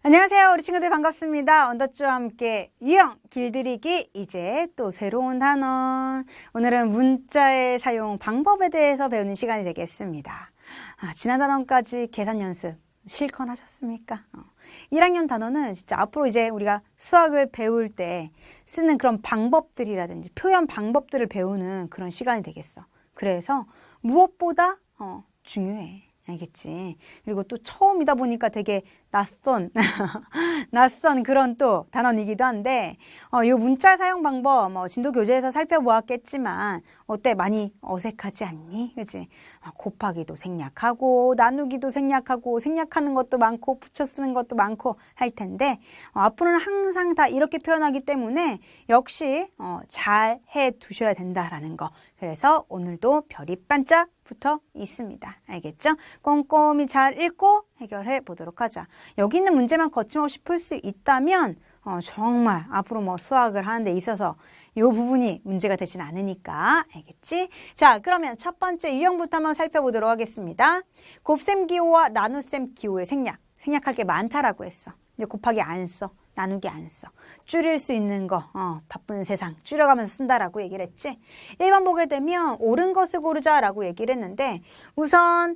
안녕하세요. 우리 친구들 반갑습니다. 언더쭈와 함께 유형 길들이기 이제 또 새로운 단원. 오늘은 문자의 사용 방법에 대해서 배우는 시간이 되겠습니다. 지난 단원까지 계산 연습 실컷 하셨습니까? 1학년 단원은 진짜 앞으로 이제 우리가 수학을 배울 때 쓰는 그런 방법들이라든지 표현 방법들을 배우는 그런 시간이 되겠어. 그래서 무엇보다 중요해. 알겠지? 그리고 또 처음이다 보니까 되게 낯선 그런 또 단원이기도 한데, 요 문자 사용 방법, 진도 교재에서 살펴보았겠지만, 어때? 많이 어색하지 않니? 그치? 곱하기도 생략하고, 나누기도 생략하고, 생략하는 것도 많고, 붙여 쓰는 것도 많고 할 텐데, 앞으로는 항상 다 이렇게 표현하기 때문에, 역시, 잘 해 두셔야 된다라는 거. 그래서 오늘도 별이 반짝 붙어 있습니다. 알겠죠? 꼼꼼히 잘 읽고 해결해 보도록 하자. 여기 있는 문제만 거침없이 풀 수 있다면 정말 앞으로 수학을 하는 데 있어서 이 부분이 문제가 되진 않으니까. 알겠지? 자, 그러면 첫 번째 유형부터 한번 살펴보도록 하겠습니다. 곱셈 기호와 나눗셈 기호의 생략할 게 많다라고 했어. 이제 곱하기 안 써. 나누기 안 써. 줄일 수 있는 거, 바쁜 세상 줄여가면서 쓴다라고 얘기를 했지. 1번 보게 되면 옳은 것을 고르자라고 얘기를 했는데 우선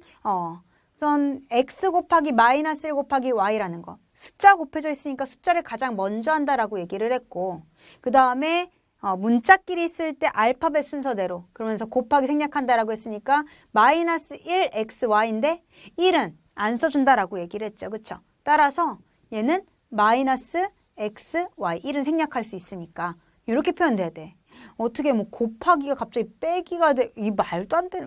x 곱하기 마이너스 1 곱하기 y라는 거. 숫자 곱해져 있으니까 숫자를 가장 먼저 한다라고 얘기를 했고 그 다음에 문자끼리 쓸 때 알파벳 순서대로 그러면서 곱하기 생략한다라고 했으니까 마이너스 1xy인데 1은 안 써준다라고 얘기를 했죠. 그쵸? 따라서 얘는 마이너스 x, y, 1은 생략할 수 있으니까 이렇게 표현돼야 돼. 어떻게 곱하기가 갑자기 빼기가 돼. 이 말도 안 돼.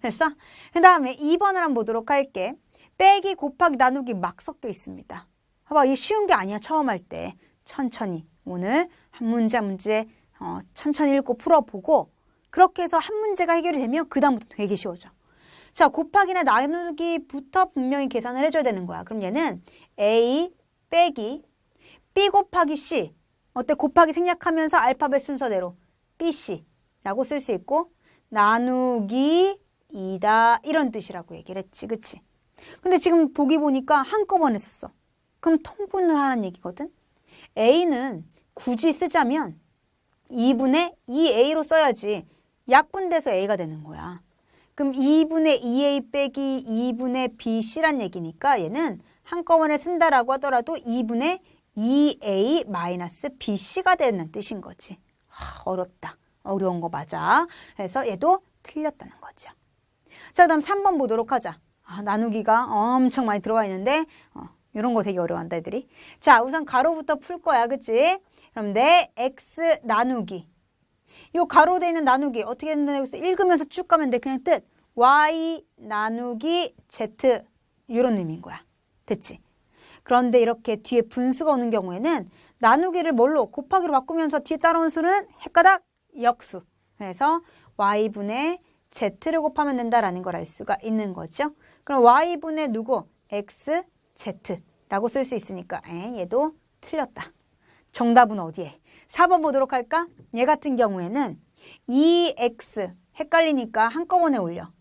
됐어? 그 다음에 2번을 한번 보도록 할게. 빼기, 곱하기, 나누기 막 섞여 있습니다. 봐봐, 이 쉬운 게 아니야. 처음 할 때. 천천히 오늘 한 문제 한 문제 천천히 읽고 풀어보고 그렇게 해서 한 문제가 해결이 되면 그 다음부터 되게 쉬워져. 자, 곱하기나 나누기부터 분명히 계산을 해줘야 되는 거야. 그럼 얘는 A 빼기 B 곱하기 C. 어때? 곱하기 생략하면서 알파벳 순서대로 BC라고 쓸 수 있고 나누기 2다 이런 뜻이라고 얘기를 했지. 그치? 근데 지금 보기 보니까 한꺼번에 썼어. 그럼 통분을 하라는 얘기거든? A는 굳이 쓰자면 2분의 2A로 써야지 약분돼서 A가 되는 거야. 그럼 2분의 2A 빼기 2분의 BC란 얘기니까 얘는 한꺼번에 쓴다라고 하더라도 2분의 2A 마이너스 BC가 되는 뜻인 거지. 어렵다. 어려운 거 맞아. 그래서 얘도 틀렸다는 거죠. 자, 다음 3번 보도록 하자. 나누기가 엄청 많이 들어와 있는데 이런 거 되게 어려워한다 애들이. 자, 우선 가로부터 풀 거야. 그치? 그럼 내 X 나누기. 요 가로되어 있는 나누기 어떻게 된다고 해서 읽으면서 쭉 가면 돼. 그냥 뜻 y 나누기 z 이런 의미인 거야. 됐지? 그런데 이렇게 뒤에 분수가 오는 경우에는 나누기를 뭘로? 곱하기로 바꾸면서 뒤에 따라온 수는 헷가닥 역수. 그래서 y분의 z를 곱하면 된다라는 걸 알 수가 있는 거죠. 그럼 y분의 누구? x, z라고 쓸 수 있으니까 얘도 틀렸다. 정답은 어디에? 4번 보도록 할까? 얘 같은 경우에는 2x 헷갈리니까 한꺼번에 올려.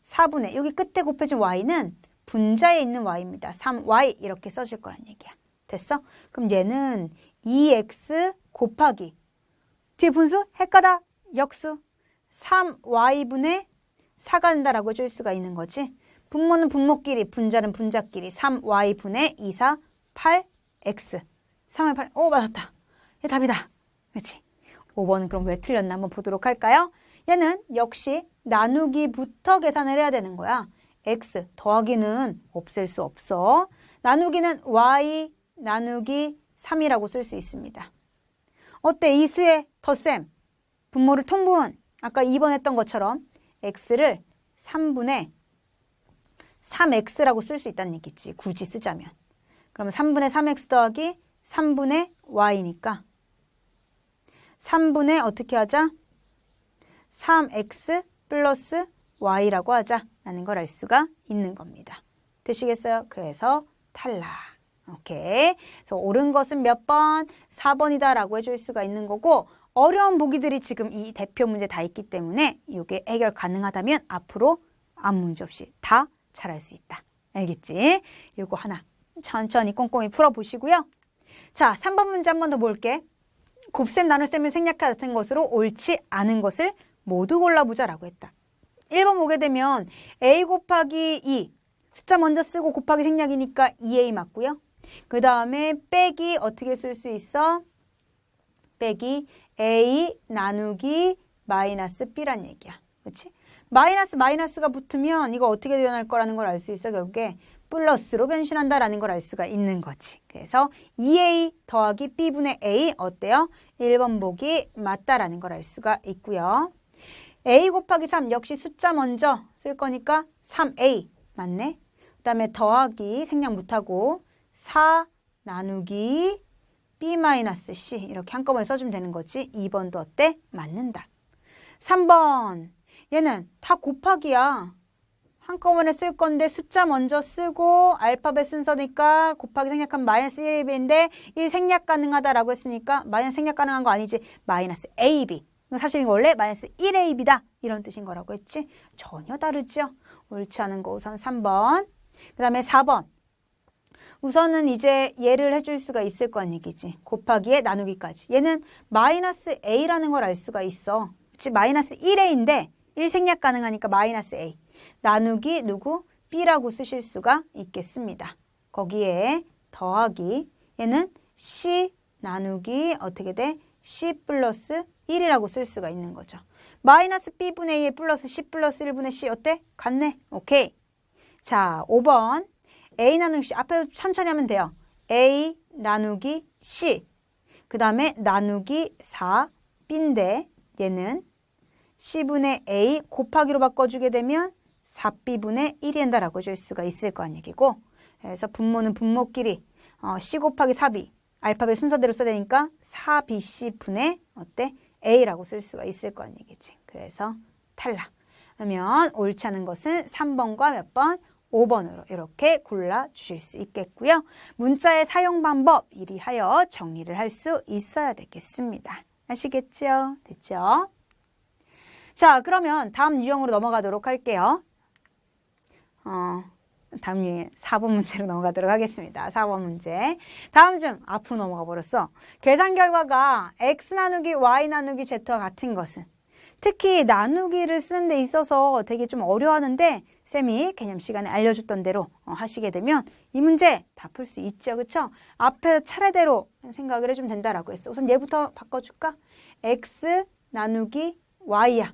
4분의 여기 끝에 곱해진 y는 분자에 있는 y입니다. 3y 이렇게 써줄 거란 얘기야. 됐어? 그럼 얘는 2x 곱하기 뒤에 분수 헷가닥 역수 3y분의 4가 된다라고 해줄 수가 있는 거지. 분모는 분모끼리 분자는 분자끼리 3y분의 2, 4, 8x 3의 8. 오, 맞았다. 얘 답이다. 그렇지? 5번은 그럼 왜 틀렸나 한번 보도록 할까요? 얘는 역시 나누기부터 계산을 해야 되는 거야. x 더하기는 없앨 수 없어. 나누기는 y 나누기 3이라고 쓸 수 있습니다. 어때? 이수의 덧셈. 분모를 통분. 아까 2번 했던 것처럼 x를 3분의 3x라고 쓸 수 있다는 얘기지. 굳이 쓰자면. 그러면 3분의 3x 더하기 3분의 y니까 3분의 어떻게 하자? 3x 플러스 y라고 하자라는 걸 알 수가 있는 겁니다. 되시겠어요? 그래서 탈락. 오케이. 그래서 옳은 것은 몇 번? 4번이다 라고 해줄 수가 있는 거고 어려운 보기들이 지금 이 대표 문제 다 있기 때문에 이게 해결 가능하다면 앞으로 아무 문제 없이 다 잘할 수 있다. 알겠지? 이거 하나 천천히 꼼꼼히 풀어보시고요. 자, 3번 문제 한 번 더 볼게. 곱셈, 나눗셈의 생략과 같은 것으로 옳지 않은 것을 모두 골라보자라고 했다. 1번 보게 되면 a 곱하기 2 숫자 먼저 쓰고 곱하기 생략이니까 2a 맞고요. 그 다음에 빼기 어떻게 쓸 수 있어? 빼기 a 나누기 마이너스 b란 얘기야. 그렇지? 마이너스가 붙으면 이거 어떻게 변할 거라는 걸 알 수 있어. 결국에 플러스로 변신한다라는 걸 알 수가 있는 거지. 그래서 2a 더하기 b분의 a 어때요? 1번 보기 맞다라는 걸 알 수가 있고요. a 곱하기 3 역시 숫자 먼저 쓸 거니까 3a 맞네. 그 다음에 더하기 생략 못하고 4 나누기 b-c 이렇게 한꺼번에 써주면 되는 거지. 2번도 어때? 맞는다. 3번 얘는 다 곱하기야. 한꺼번에 쓸 건데 숫자 먼저 쓰고 알파벳 순서니까 곱하기 생략하면 마이너스 1ab인데 1 생략 가능하다라고 했으니까 마이너스 생략 가능한 거 아니지. 마이너스 ab. 사실 이거 원래 마이너스 1ab다. 이런 뜻인 거라고 했지. 전혀 다르죠. 옳지 않은 거 우선 3번. 그 다음에 4번. 우선은 이제 얘를 해줄 수가 있을 거란 얘기지. 곱하기에 나누기까지. 얘는 마이너스 a라는 걸 알 수가 있어. 그치? 마이너스 1a인데 1 생략 가능하니까 마이너스 a. 나누기 누구? b라고 쓰실 수가 있겠습니다. 거기에 더하기 얘는 c 나누기 어떻게 돼? c 플러스 1이라고 쓸 수가 있는 거죠. 마이너스 b분의 2 플러스 c 플러스 1분의 c 어때? 같네. 오케이. 자, 5번. a 나누기 c. 앞에 천천히 하면 돼요. a 나누기 c. 그 다음에 나누기 4b인데 얘는 c분의 a 곱하기로 바꿔주게 되면 4b분의 1이 된다라고 줄 수가 있을 거란 얘기고, 그래서 분모는 분모끼리 c 곱하기 4b 알파벳 순서대로 써야 되니까 4bc분의 어때? a라고 쓸 수가 있을 거란 얘기지. 그래서 탈락. 그러면 옳지 않은 것은 3번과 몇 번? 5번으로 이렇게 골라주실 수 있겠고요. 문자의 사용 방법 이리하여 정리를 할 수 있어야 되겠습니다. 아시겠죠? 됐죠? 자, 그러면 다음 유형으로 넘어가도록 할게요. 다음 유형 4번 문제로 넘어가도록 하겠습니다. 4번 문제. 다음 중 앞으로 넘어가 버렸어. 계산 결과가 x 나누기 y 나누기 z와 같은 것은 특히 나누기를 쓰는 데 있어서 되게 좀 어려워하는데 쌤이 개념 시간에 알려줬던 대로 하시게 되면 이 문제 다 풀 수 있죠. 그쵸? 앞에서 차례대로 생각을 해주면 된다라고 했어. 우선 얘부터 바꿔줄까? x 나누기 y야.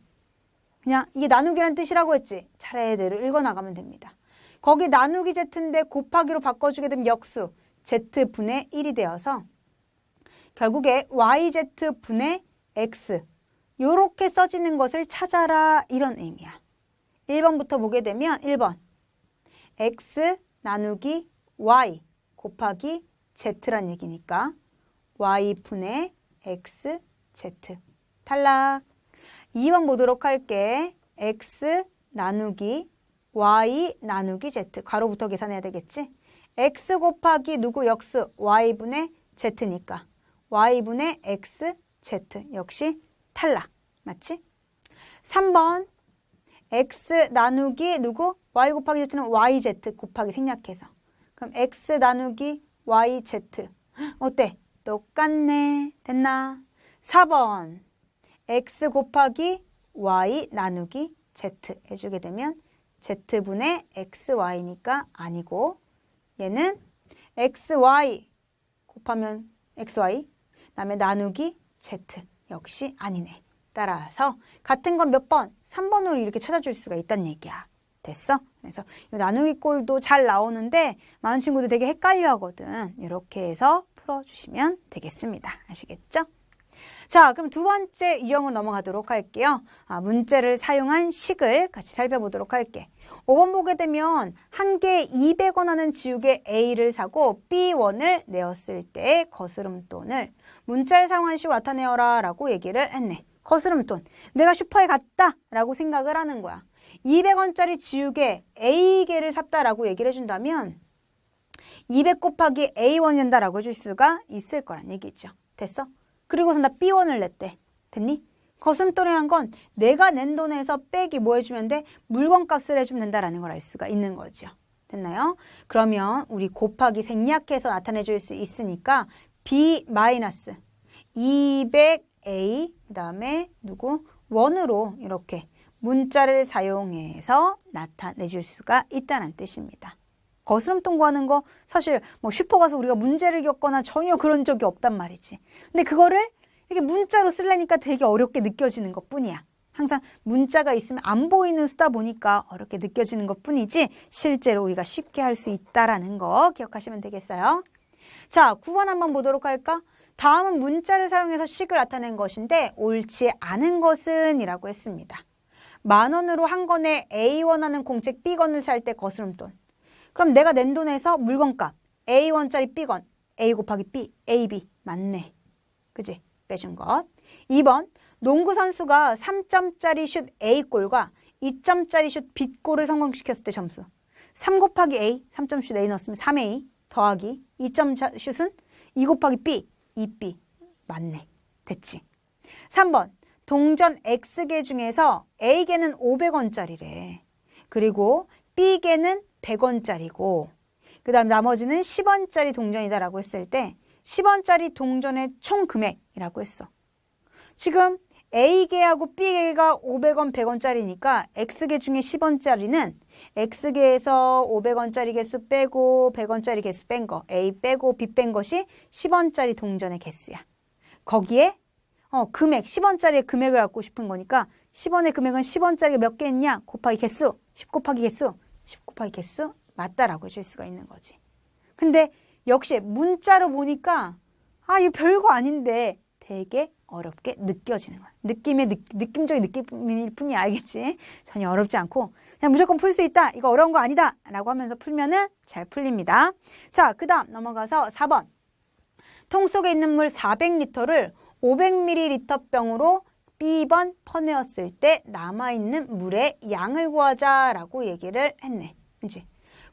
그냥 이게 나누기란 뜻이라고 했지. 차례대로 읽어나가면 됩니다. 거기 나누기 z인데 곱하기로 바꿔주게 되면 역수 z분의 1이 되어서 결국에 yz분의 x 요렇게 써지는 것을 찾아라 이런 의미야. 1번부터 보게 되면 1번 x 나누기 y 곱하기 z란 얘기니까 y분의 x z 탈락. 2번 보도록 할게. x 나누기 y 나누기 z 가로부터 계산해야 되겠지. x 곱하기 누구 역수 y분의 z니까 y분의 x z 역시 탈락. 맞지? 3번 x 나누기 누구? y 곱하기 z는 yz 곱하기 생략해서 그럼 x 나누기 yz 어때? 똑같네. 됐나? 4번 x 곱하기 y 나누기 z 해주게 되면 z분의 xy니까 아니고 얘는 xy 곱하면 xy 그다음에 나누기 z 역시 아니네. 따라서 같은 건 몇 번? 3번으로 이렇게 찾아줄 수가 있다는 얘기야. 됐어? 그래서 이 나누기 꼴도 잘 나오는데 많은 친구들 되게 헷갈려 하거든. 이렇게 해서 풀어주시면 되겠습니다. 아시겠죠? 자, 그럼 두 번째 유형으로 넘어가도록 할게요. 문제를 사용한 식을 같이 살펴보도록 할게. 5번 보게 되면 한 개에 200원 하는 지우개 A를 사고 B1을 내었을 때 거스름돈을 문자를 사용한 식으로 나타내어라 라고 얘기를 했네. 거스름돈. 내가 슈퍼에 갔다 라고 생각을 하는 거야. 200원짜리 지우개 A개를 샀다라고 얘기를 해준다면 200 곱하기 A1이 된다라고 해줄 수가 있을 거란 얘기죠. 됐어? 그리고서 나 B1을 냈대. 됐니? 거스름돈이란 건 내가 낸 돈에서 빼기 뭐 해주면 돼? 물건값을 해주면 된다라는 걸 알 수가 있는 거죠. 됐나요? 그러면 우리 곱하기 생략해서 나타내 줄 수 있으니까 B 마이너스 200A 그 다음에 누구? 원으로 이렇게 문자를 사용해서 나타내 줄 수가 있다는 뜻입니다. 거스름돈 구하는 거 사실 뭐 슈퍼 가서 우리가 문제를 겪거나 전혀 그런 적이 없단 말이지. 근데 그거를 이렇게 문자로 쓰려니까 되게 어렵게 느껴지는 것 뿐이야. 항상 문자가 있으면 안 보이는 수다 보니까 어렵게 느껴지는 것 뿐이지 실제로 우리가 쉽게 할 수 있다라는 거 기억하시면 되겠어요. 자, 9번 한번 보도록 할까? 다음은 문자를 사용해서 식을 나타낸 것인데 옳지 않은 것은 이라고 했습니다. 10,000원으로 한 권에 A1 하는 공책 B건을 살 때 거스름돈. 그럼 내가 낸 돈에서 물건값 A1짜리 B건 A 곱하기 B, AB 맞네. 그지? 빼준 것. 2번 농구 선수가 3점짜리 슛 A골과 2점짜리 슛 B골을 성공시켰을 때 점수. 3 곱하기 A, 3점 슛 A 넣었으면 3A 더하기 2점 슛은 2 곱하기 B, 2B. 맞네. 됐지? 3번 동전 X개 중에서 A개는 500원짜리래. 그리고 B개는 100원짜리고 그 다음 나머지는 10원짜리 동전이다라고 했을 때 10원짜리 동전의 총 금액이라고 했어. 지금 A개하고 B개가 500원, 100원짜리니까 X개 중에 10원짜리는 X개에서 500원짜리 개수 빼고 100원짜리 개수 뺀 거, A 빼고 B 뺀 것이 10원짜리 동전의 개수야. 거기에 금액, 10원짜리의 금액을 갖고 싶은 거니까 10원의 금액은 10원짜리가 몇 개 있냐? 곱하기 개수, 10 곱하기 개수, 10 곱하기 개수 맞다라고 해줄 수가 있는 거지. 근데 역시 문자로 보니까 이거 별거 아닌데 되게 어렵게 느껴지는 거야. 느낌적인 느낌일 뿐이야. 알겠지? 전혀 어렵지 않고 그냥 무조건 풀 수 있다. 이거 어려운 거 아니다. 라고 하면서 풀면은 잘 풀립니다. 자, 그 다음 넘어가서 4번. 통 속에 있는 물 400리터를 500ml 병으로 B번 퍼내었을 때 남아있는 물의 양을 구하자라고 얘기를 했네. 그치?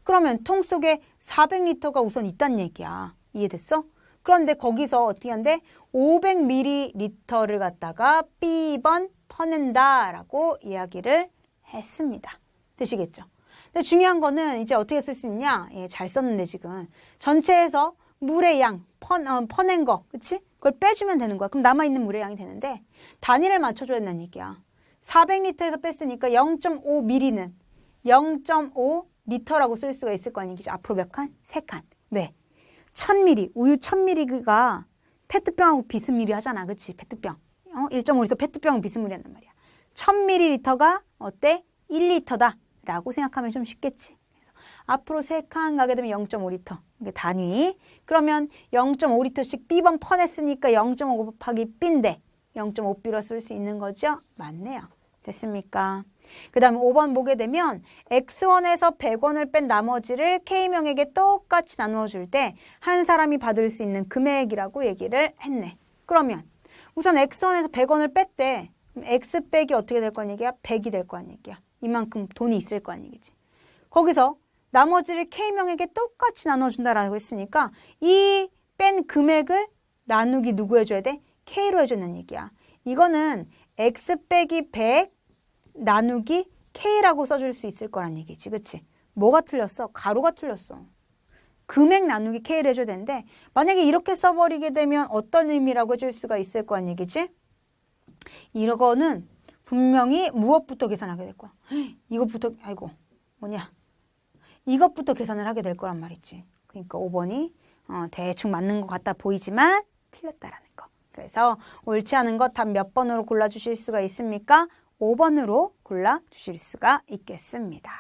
그러면 통 속에 400리터가 우선 있단 얘기야. 이해됐어? 그런데 거기서 어떻게 한대? 500ml를 갖다가 B번 퍼낸다라고 이야기를 했습니다. 되시겠죠? 근데 중요한 거는 이제 어떻게 쓸 수 있냐? 잘 썼는데 지금. 전체에서 물의 양, 퍼낸 거, 그치? 그걸 빼주면 되는 거야. 그럼 남아있는 물의 양이 되는데 단위를 맞춰줘야 된다는 얘기야. 400리터에서 뺐으니까 0.5ml는 0.5리터라고 쓸 수가 있을 거 아니겠지? 앞으로 몇 칸? 3칸. 왜? 1000ml, 우유 1000ml가 페트병하고 비스무리 하잖아. 그치? 페트병. 1.5리터 페트병은 비스무리 한단 말이야. 1000ml가 어때? 1리터다. 라고 생각하면 좀 쉽겠지. 그래서 앞으로 3칸 가게 되면 0.5리터. 이게 단위. 그러면 0.5리터씩 B번 퍼냈으니까 0.5 곱하기 B인데 0.5B로 쓸 수 있는 거죠? 맞네요. 됐습니까? 그 다음 5번 보게 되면 X1에서 100원을 뺀 나머지를 K명에게 똑같이 나누어줄 때 한 사람이 받을 수 있는 금액이라고 얘기를 했네. 그러면 우선 X1에서 100원을 뺐대. 그럼 X 빼기 어떻게 될 거 얘기야? 100이 될 거 얘기야. 이만큼 돈이 있을 거 아니겠지. 거기서 나머지를 K명에게 똑같이 나눠준다라고 했으니까 이 뺀 금액을 나누기 누구 해줘야 돼? K로 해주는 얘기야. 이거는 X 빼기 100 나누기 K라고 써줄 수 있을 거란 얘기지. 그치? 뭐가 틀렸어? 가로가 틀렸어. 금액 나누기 K를 해줘야 되는데 만약에 이렇게 써버리게 되면 어떤 의미라고 해줄 수가 있을 거란 얘기지? 이거는 분명히 무엇부터 계산하게 될 거야? 이것부터, 아이고, 뭐냐. 이것부터 계산을 하게 될 거란 말이지. 그러니까 5번이 대충 맞는 것 같다 보이지만 틀렸다라는 거. 그래서 옳지 않은 것 답 몇 번으로 골라주실 수가 있습니까? 5번으로 골라주실 수가 있겠습니다.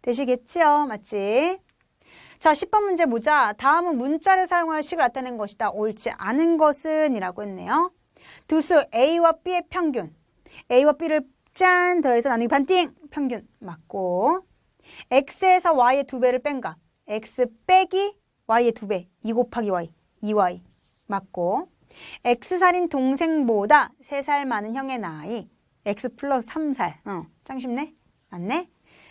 되시겠지요? 맞지? 자, 10번 문제 보자. 다음은 문자를 사용하여 식을 나타낸 것이다. 옳지 않은 것은 이라고 했네요. 두수 A와 B의 평균. A와 B를 짠 더해서 나누기 반띵. 평균 맞고. X에서 Y의 2배를 뺀 값. X 빼기 Y의 2배. 2 곱하기 Y. 2Y 맞고. X살인 동생보다 3살 많은 형의 나이. X 플러스 3살. 짱 쉽네? 맞네?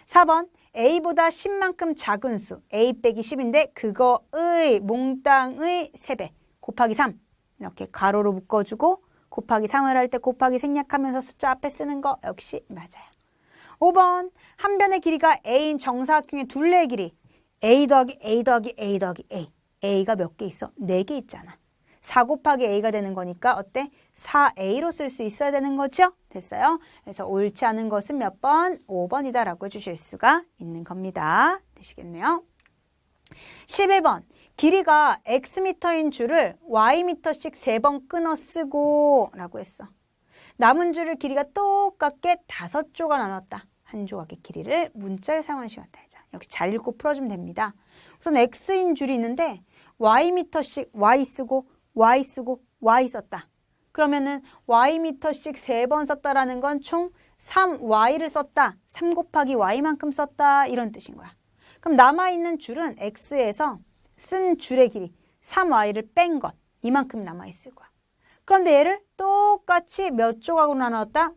4번 A보다 10만큼 작은 수 A 빼기 10인데 그거의 몽땅의 3배 곱하기 3 이렇게 가로로 묶어주고 곱하기 3을 할 때 곱하기 생략하면서 숫자 앞에 쓰는 거 역시 맞아요. 5번 한 변의 길이가 a인 정사각형의 둘레의 길이 a 더하기 a 더하기 a 더하기 a. a가 몇 개 있어? 4개 있잖아. 4 곱하기 a가 되는 거니까 어때? 4a로 쓸 수 있어야 되는 거죠? 됐어요? 그래서 옳지 않은 것은 몇 번? 5번이다 라고 해주실 수가 있는 겁니다. 되시겠네요? 11번 길이가 x미터인 줄을 y미터씩 3번 끊어 쓰고 라고 했어. 남은 줄을 길이가 똑같게 5조가 나눴다. 한 조각의 길이를 문자를 사용한 시간 나타내자. 역시 잘 읽고 풀어주면 됩니다. 우선 x인 줄이 있는데 y미터씩 y 쓰고 y 쓰고 y 썼다. 그러면은 y미터씩 3번 썼다라는 건 총 3y를 썼다. 3 곱하기 y만큼 썼다. 이런 뜻인 거야. 그럼 남아있는 줄은 x에서 쓴 줄의 길이 3y를 뺀 것. 이만큼 남아있을 거야. 그런데 얘를 똑같이 몇 조각으로 나누었다?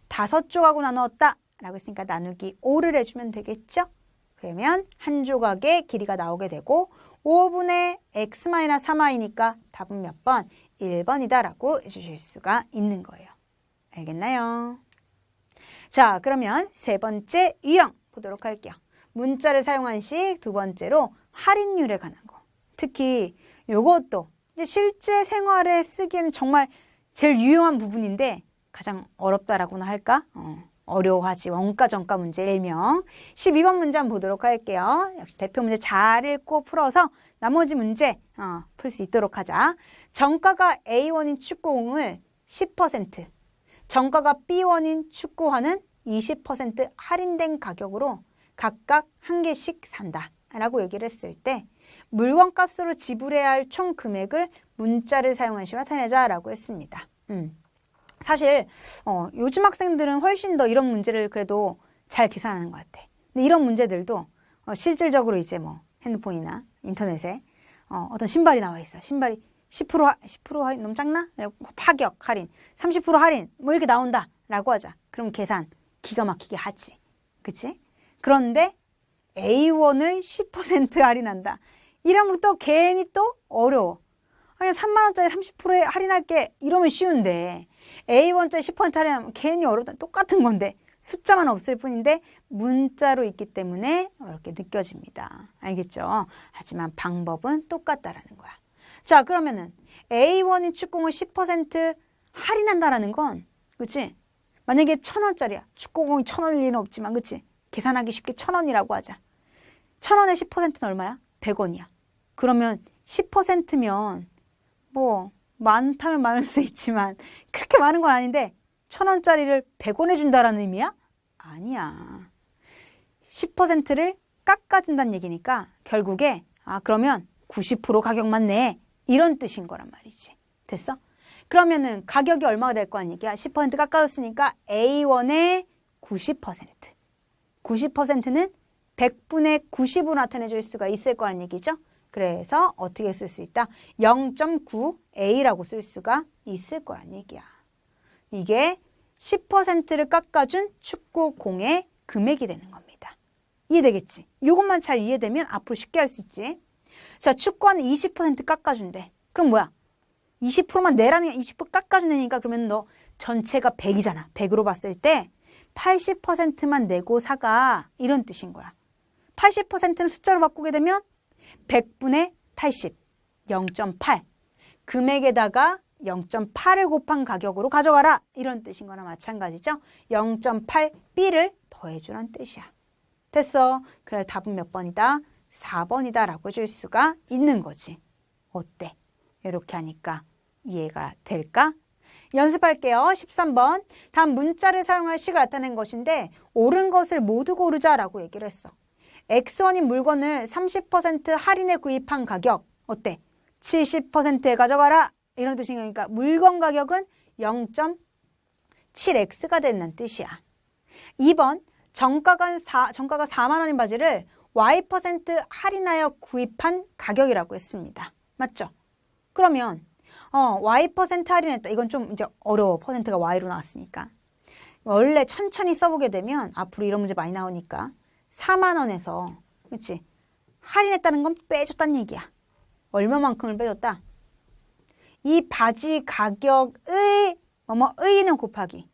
5조각으로 나누었다. 라고 했으니까 나누기 5를 해주면 되겠죠? 그러면 한 조각의 길이가 나오게 되고 5분의 x-3y니까 답은 몇 번? 1번이다 라고 해주실 수가 있는 거예요. 알겠나요? 자, 그러면 세 번째 유형 보도록 할게요. 문자를 사용한 식 두 번째로 할인율에 관한 거. 특히 요것도 이제 실제 생활에 쓰기에는 정말 제일 유용한 부분인데 가장 어렵다라고나 할까? 어려워하지. 원가 정가 문제 일명. 12번 문제 한번 보도록 할게요. 역시 대표 문제 잘 읽고 풀어서 나머지 문제 풀 수 있도록 하자. 정가가 A1인 축구공을 10%, 정가가 B1인 축구화는 20% 할인된 가격으로 각각 한 개씩 산다 라고 얘기를 했을 때 물건값으로 지불해야 할 총 금액을 문자를 사용한 식으로 나타내자 라고 했습니다. 사실 요즘 학생들은 훨씬 더 이런 문제를 그래도 잘 계산하는 것 같아. 근데 이런 문제들도 실질적으로 이제 뭐 핸드폰이나 인터넷에 어떤 신발이 나와 있어. 신발이 10% 할인 너무 작나? 파격 할인, 30% 할인 뭐 이렇게 나온다 라고 하자. 그럼 계산 기가 막히게 하지. 그치? 그런데 A1을 10% 할인한다. 이러면 또 괜히 또 어려워. 그냥 3만 원짜리 30%에 할인할게 이러면 쉬운데 A1짜리 10% 할인하면 괜히 어렵다. 똑같은 건데 숫자만 없을 뿐인데 문자로 있기 때문에 어렵게 느껴집니다. 알겠죠? 하지만 방법은 똑같다라는 거야. 자, 그러면은 A1인 축구공을 10% 할인한다라는 건 그치? 만약에 1,000원짜리야. 축구공이 1,000원일 리는 없지만 그치? 계산하기 쉽게 1,000원이라고 하자. 1,000원에 10%는 얼마야? 100원이야. 그러면 10%면 뭐 많다면 많을 수 있지만 그렇게 많은 건 아닌데 1,000원짜리를 100원에 준다라는 의미야? 아니야. 10%를 깎아준다는 얘기니까 결국에 그러면 90% 가격만 내. 이런 뜻인 거란 말이지. 됐어? 그러면은 가격이 얼마가 될 거란 얘기야? 10% 깎아줬으니까 A1의 90%. 90%는 100분의 90으로 나타내줄 수가 있을 거란 얘기죠. 그래서 어떻게 쓸 수 있다? 0.9A라고 쓸 수가 있을 거란 얘기야. 이게 10%를 깎아준 축구공의 금액이 되는 겁니다. 이해되겠지? 이것만 잘 이해되면 앞으로 쉽게 할 수 있지. 자, 축구화는 20% 깎아준대. 그럼 뭐야? 20%만 내라는 게 20% 깎아준다니까 그러면 너 전체가 100이잖아. 100으로 봤을 때 80%만 내고 사가 이런 뜻인 거야. 80%는 숫자로 바꾸게 되면 100분의 80, 0.8. 금액에다가 0.8을 곱한 가격으로 가져가라. 이런 뜻인 거나 마찬가지죠. 0.8B를 더해주란 뜻이야. 됐어. 그래 답은 몇 번이다? 4번이다 라고 해줄 수가 있는 거지. 어때? 이렇게 하니까 이해가 될까? 연습할게요. 13번. 다음 문자를 사용할 식을 나타낸 것인데 옳은 것을 모두 고르자 라고 얘기를 했어. X1인 물건을 30% 할인에 구입한 가격 어때? 70%에 가져가라 이런 뜻이니까 물건 가격은 0.7X가 된다는 뜻이야. 2번 정가가 4만 원인 바지를 Y% 할인하여 구입한 가격이라고 했습니다. 맞죠? 그러면 Y% 할인했다. 이건 좀 이제 어려워. 퍼센트가 Y로 나왔으니까. 원래 천천히 써보게 되면 앞으로 이런 문제 많이 나오니까 4만 원에서 그렇지? 할인했다는 건 빼줬다는 얘기야. 얼마만큼을 빼줬다? 이 바지 가격의 뭐뭐의는 곱하기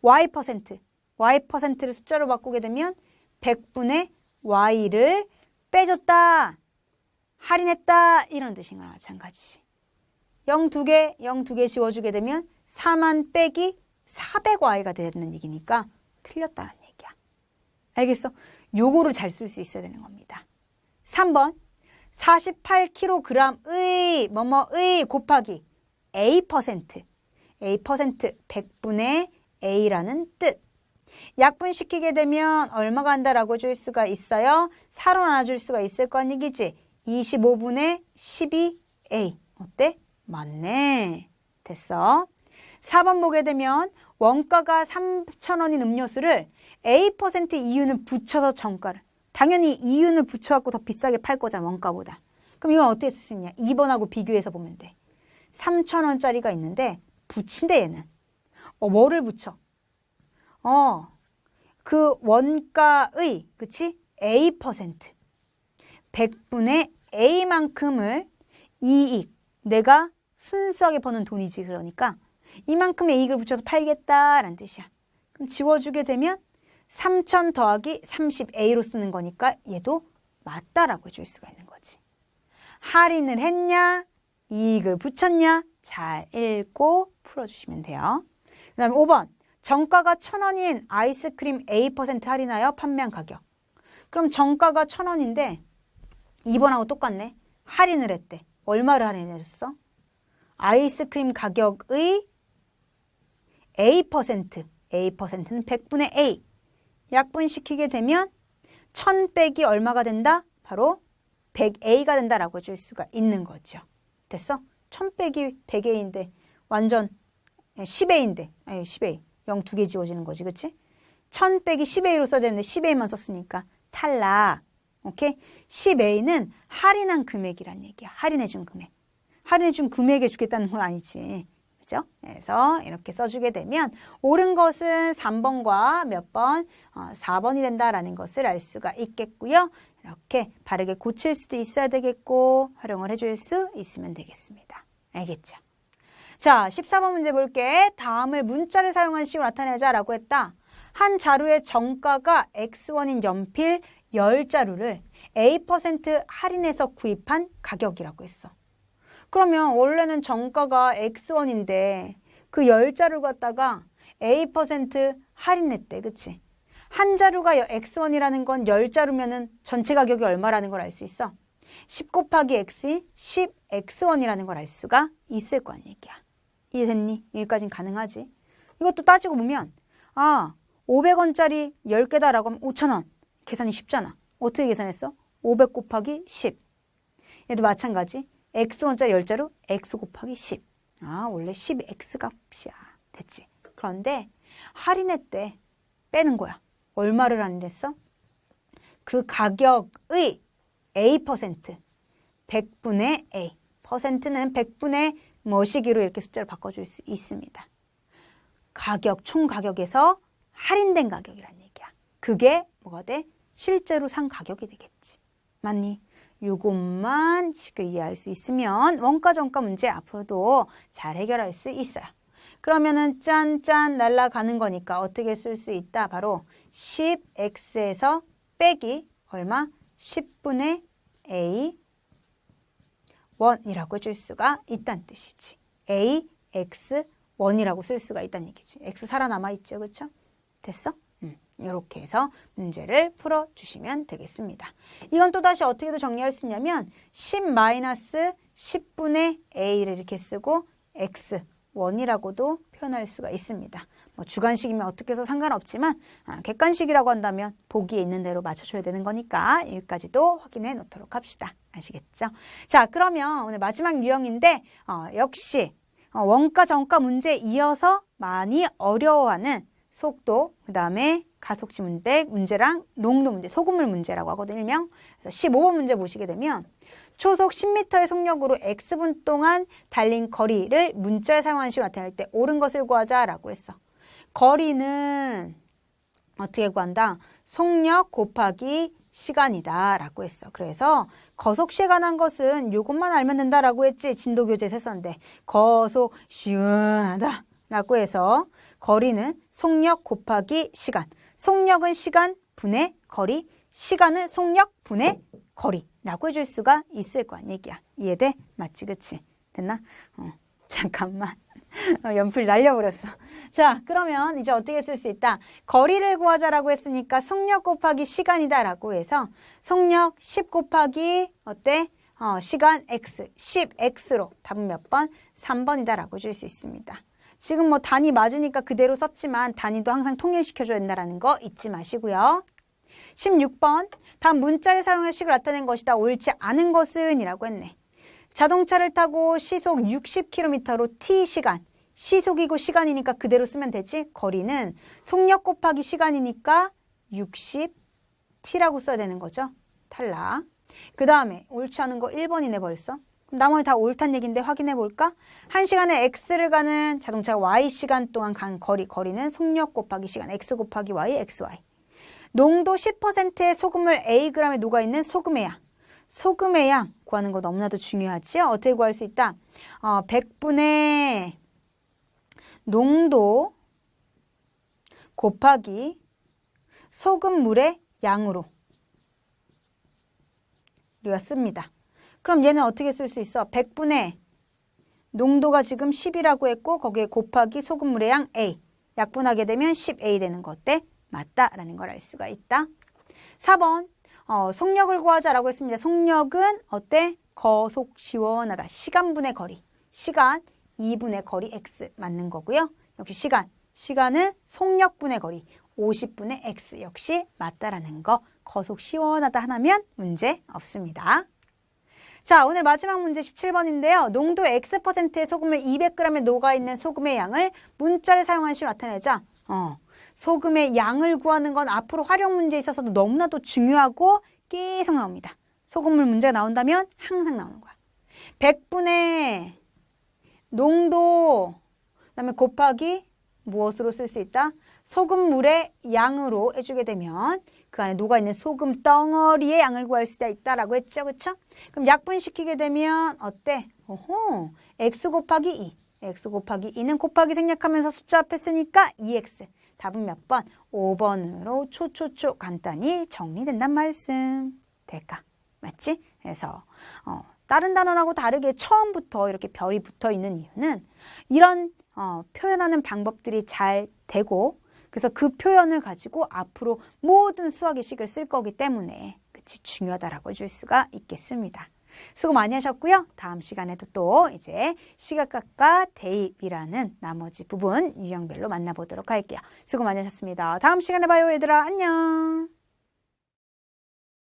y%를 숫자로 바꾸게 되면 100분의 y를 빼줬다, 할인했다 이런 뜻인 거랑 마찬가지지. 0 2개, 0 2개 지워주게 되면 4만 빼기 400y가 되는 얘기니까 틀렸다는 얘기야. 알겠어? 요거를 잘 쓸 수 있어야 되는 겁니다. 3번 48kg의 뭐뭐의 곱하기 A%, 100분의 A라는 뜻. 약분시키게 되면 얼마가 한다라고 줄 수가 있어요? 4로 나눠줄 수가 있을 거 아니기지? 25분의 12A. 어때? 맞네. 됐어. 4번 보게 되면 원가가 3,000원인 음료수를 A% 이윤을 붙여서 정가를. 당연히 이윤을 붙여갖고 더 비싸게 팔 거잖아, 원가보다. 그럼 이건 어떻게 쓸 수 있냐? 2번하고 비교해서 보면 돼. 3,000원짜리가 있는데 붙인대 얘는. 뭐를 붙여? 그 원가의, 그치? A%. 100분의 A만큼을 이익. 내가 순수하게 버는 돈이지, 그러니까. 이만큼의 이익을 붙여서 팔겠다라는 뜻이야. 그럼 지워주게 되면 3,000 더하기 30A로 쓰는 거니까 얘도 맞다라고 줄 수가 있는 거지. 할인을 했냐? 이익을 붙였냐? 잘 읽고 풀어주시면 돼요. 그 다음에 5번. 정가가 1,000원인 아이스크림 A% 할인하여 판매한 가격. 그럼 정가가 1,000원인데 2번하고 똑같네. 할인을 했대. 얼마를 할인해줬어? 아이스크림 가격의 A%. A%는 100분의 A. 약분시키게 되면 1000 빼기 얼마가 된다? 바로 100A가 된다라고 줄 수가 있는 거죠. 됐어? 1000 빼기 100A인데 완전 10A인데, 아니 10A. 0 2개 지워지는 거지, 그치? 1000 빼기 10A로 써야 되는데 10A만 썼으니까 탈락. 오케이? 10A는 할인한 금액이란 얘기야. 할인해준 금액. 할인해준 금액에 주겠다는 건 아니지. 그죠? 그래서 이렇게 써주게 되면 옳은 것은 3번과 몇 번? 4번이 된다라는 것을 알 수가 있겠고요. 이렇게 바르게 고칠 수도 있어야 되겠고 활용을 해줄 수 있으면 되겠습니다. 알겠죠? 자, 14번 문제 볼게. 다음을 문자를 사용한 식으로 나타내자라고 했다. 한 자루의 정가가 X1인 연필 10자루를 A% 할인해서 구입한 가격이라고 했어. 그러면 원래는 정가가 X1인데 그 10자루 갖다가 A% 할인했대. 그치? 한 자루가 X1이라는 건 10자루면은 전체 가격이 얼마라는 걸 알 수 있어. 10 곱하기 X인 10X1이라는 걸 알 수가 있을 거란 얘기야. 이해됐니? 여기까지는 가능하지. 이것도 따지고 보면 500원짜리 10개다라고 하면 5,000원. 계산이 쉽잖아. 어떻게 계산했어? 500 곱하기 10. 얘도 마찬가지. X1짜리 10자루 X 곱하기 10. 원래 10이 X 값이야. 됐지? 그런데 할인했대. 빼는 거야. 얼마를 할인했어? 그 가격의 A%. 100분의 A. 퍼센트는 100분의 뭐시기로 이렇게 숫자를 바꿔줄 수 있습니다. 가격, 총 가격에서 할인된 가격이란 얘기야. 그게 뭐가 돼? 실제로 산 가격이 되겠지. 맞니? 요것만 식을 이해할 수 있으면 원가 정가 문제 앞으로도 잘 해결할 수 있어요. 그러면은 짠짠 날아가는 거니까 어떻게 쓸 수 있다? 바로 10x에서 빼기 얼마? 10분의 a 1이라고 해줄 수가 있다는 뜻이지. a, x, 1이라고 쓸 수가 있다는 얘기지. x 살아남아 있죠. 그렇죠? 됐어? 이렇게 해서 문제를 풀어주시면 되겠습니다. 이건 또다시 어떻게도 정리할 수 있냐면 10-10분의 a를 이렇게 쓰고 x, 1이라고도 표현할 수가 있습니다. 뭐 주관식이면 어떻게 해서 상관없지만 객관식이라고 한다면 보기에 있는 대로 맞춰줘야 되는 거니까 여기까지도 확인해 놓도록 합시다. 아시겠죠? 자, 그러면 오늘 마지막 유형인데 역시 원가 정가 문제 이어서 많이 어려워하는 속도, 그 다음에 가속시 문제랑 농도 문제, 소금물 문제라고 하거든요. 일명. 그래서 15번 문제 보시게 되면 초속 10m의 속력으로 X분 동안 달린 거리를 문자를 사용하는 식으로 나타낼 때 옳은 것을 구하자라고 했어. 거리는 어떻게 구한다? 속력 곱하기 시간이다 라고 했어. 그래서 거속시에 관한 것은 요것만 알면 된다라고 했지. 진도교재에서 했었는데 거속 시원하다 라고 해서 거리는 속력 곱하기 시간. 속력은 시간 분의 거리, 시간은 속력 분의 거리라고 해줄 수가 있을 거란 얘기야. 이해돼? 맞지? 그치? 됐나? 잠깐만. 연필 날려버렸어. 자, 그러면 이제 어떻게 쓸 수 있다? 거리를 구하자라고 했으니까 속력 곱하기 시간이다 라고 해서 속력 10 곱하기 어때? 시간 x, 10x로 답은 몇 번? 3번이다 라고 줄 수 있습니다. 지금 뭐 단위 맞으니까 그대로 썼지만 단위도 항상 통일시켜줘야 된다는 거 잊지 마시고요. 16번, 다음 문자를 사용해 식을 나타낸 것이다. 옳지 않은 것은 이라고 했네. 자동차를 타고 시속 60km로 t시간, 시속이고 시간이니까 그대로 쓰면 되지. 거리는 속력 곱하기 시간이니까 60t라고 써야 되는 거죠. 탈락. 그 다음에 옳지 않은 거 1번이네 벌써. 그럼 나머지 다 옳단 얘기인데 확인해 볼까? 1시간에 x를 가는 자동차가 y시간 동안 간 거리는 속력 곱하기 시간, x 곱하기 y, xy. 농도 10%의 소금을 Ag에 녹아있는 소금의 양. 소금의 양 구하는 거 너무나도 중요하지? 어떻게 구할 수 있다? 100분의 농도 곱하기 소금물의 양으로 우리가 씁니다. 그럼 얘는 어떻게 쓸 수 있어? 100분의 농도가 지금 10이라고 했고 거기에 곱하기 소금물의 양 A. 약분하게 되면 10A 되는 거 어때? 맞다라는 걸 알 수가 있다. 4번 속력을 구하자라고 했습니다. 속력은 어때? 거속 시원하다. 시간분의 거리. 시간 2분의 거리 x 맞는 거고요. 역시 시간은 속력분의 거리 50분의 x 역시 맞다라는 거. 거속 시원하다 하나면 문제 없습니다. 자, 오늘 마지막 문제 17번인데요. 농도 X%의 소금을 200g에 녹아있는 소금의 양을 문자를 사용한 식으로 나타내자. 소금의 양을 구하는 건 앞으로 활용 문제에 있어서도 너무나도 중요하고 계속 나옵니다. 소금물 문제가 나온다면 항상 나오는 거야. 100분의 농도, 그다음에 곱하기 무엇으로 쓸 수 있다? 소금물의 양으로 해주게 되면 그 안에 녹아있는 소금 덩어리의 양을 구할 수가 있다라고 했죠. 그쵸? 그럼 약분시키게 되면 어때? x 곱하기 2. x 곱하기 2는 곱하기 생략하면서 숫자 앞에 쓰니까 2x. 답은 몇 번? 5번으로 초초초 간단히 정리된단 말씀. 될까? 맞지? 그래서 다른 단원하고 다르게 처음부터 이렇게 별이 붙어 있는 이유는 이런 표현하는 방법들이 잘 되고 그래서 그 표현을 가지고 앞으로 모든 수학의 식을 쓸 거기 때문에 그치 중요하다라고 해줄 수가 있겠습니다. 수고 많이 하셨고요. 다음 시간에도 또 이제 시각각과 대입이라는 나머지 부분 유형별로 만나보도록 할게요. 수고 많이 하셨습니다. 다음 시간에 봐요 얘들아. 안녕.